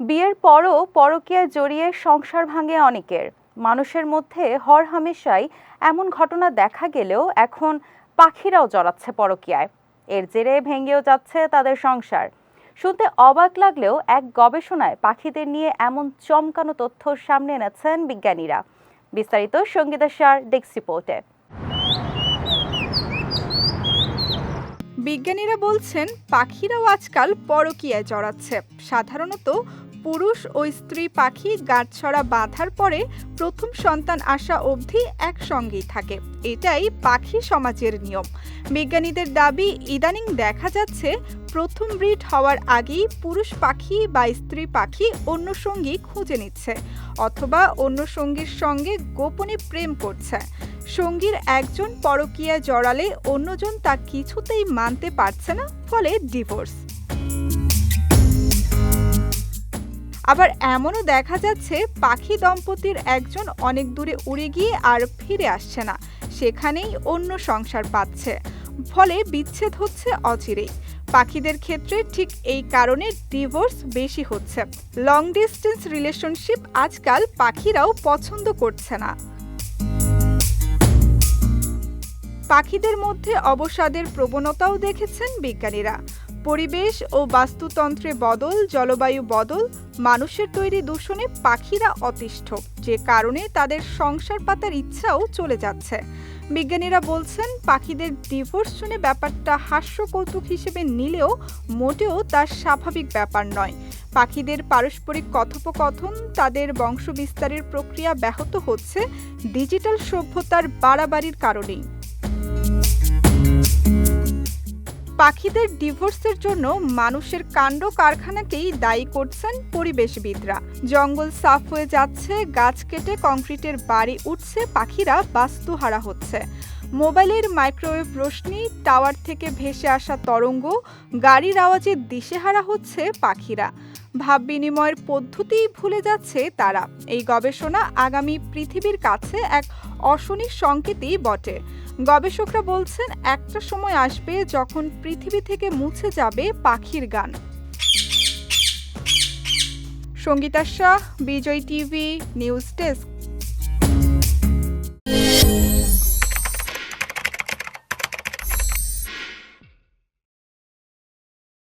বিয়ের পরও পরকীয়ায় জড়িয়ে সংসার ভাঙে অনেকের। মানুষের মধ্যে হরহামেশাই এমন ঘটনা দেখা গেলেও এখন পাখিরাও জড়াচ্ছে পরকীয়ায়। এর জেরে ভেঙেও যাচ্ছে তাদের সংসার। শুনতে অবাক লাগলেও এক গবেষণায় পাখিদের নিয়ে এমন চমকানো তথ্য সামনে এনেছেন বিজ্ঞানীরা। বিস্তারিত সঙ্গীতা শাহর ডেস্ক রিপোর্টে। বিজ্ঞানীরা বলছেন পাখিরাও আজকাল পরকীয়ায় জড়াচ্ছে। সাধারণত পুরুষ ও স্ত্রী পাখি গাঁটছড়া বাঁধার পরে প্রথম সন্তান আসা অবধি একসঙ্গেই থাকে, এটাই পাখি সমাজের নিয়ম। বিজ্ঞানীদের দাবি, ইদানিং দেখা যাচ্ছে প্রথম ব্রিড হওয়ার আগেই পুরুষ পাখি বা স্ত্রী পাখি অন্য সঙ্গী খুঁজে নিচ্ছে অথবা অন্য সঙ্গীর সঙ্গে গোপনে প্রেম করছে। সঙ্গীর একজন পরকীয়ায় জড়ালে অন্যজন তা কিছুতেই মানতে পারছে না, ফলে ডিভোর্স। আবার এমনও দেখা যাচ্ছে পাখি দম্পতির একজন অনেক দূরে উড়ে গিয়ে আর ফিরে আসছে না, সেখানেই অন্য সংসার পাচ্ছে, ফলে বিচ্ছেদ হচ্ছে অচিরেই। পাখিদের ক্ষেত্রে ঠিক এই কারণে ডিভোর্স বেশি হচ্ছে। লং ডিস্টেন্স রিলেশনশিপ আজকাল পাখিরাও পছন্দ করছে না। পাখিদের মধ্যে অবসাদের প্রবণতাও দেখেছেন বিজ্ঞানীরা। পরিবেশ ও বাস্তুতন্ত্রে বদল, জলবায়ু বদল, মানুষের তৈরি দূষণে পাখিরা অতিষ্ঠ, যে কারণে তাদের সংসার পাতার ইচ্ছাও চলে যাচ্ছে। বিজ্ঞানীরা বলছেন পাখিদের ডিভোর্স শুনে ব্যাপারটা হাস্যকৌতুক হিসেবে নিলেও মোটেও তার স্বাভাবিক ব্যাপার নয়। পাখিদের পারস্পরিক কথোপকথন, তাদের বংশবিস্তারের প্রক্রিয়া ব্যাহত হচ্ছে ডিজিটাল সভ্যতার বাড়াবাড়ির কারণেই। পাখিদের ডিভোর্সের জন্য মানুষের কাণ্ড কারখানাকেই দায়ী করছেন পরিবেশবিদরা। জঙ্গল সাফ হয়ে যাচ্ছে, গাছ কেটে কংক্রিটের বাড়ি উঠছে, পাখিরা বাস্তুহারা হচ্ছে। মোবাইলের মাইক্রোওয়েভ রশ্মি, টাওয়ার থেকে ভেসে আসা তরঙ্গ, গাড়ির আওয়াজে দিশেহারা হচ্ছে পাখিরা। ভাব বিনিময়ের পদ্ধতিই ভুলে যাচ্ছে তারা। এই গবেষণা আগামী পৃথিবীর কাছে এক অশনি সংকেতই বটে। গবেষকরা বলছেন একটা সময় আসবে যখন পৃথিবী থেকে মুছে যাবে পাখির গান। সঙ্গীতা শাহ, বিজয় টিভি নিউজ ডেস্ক।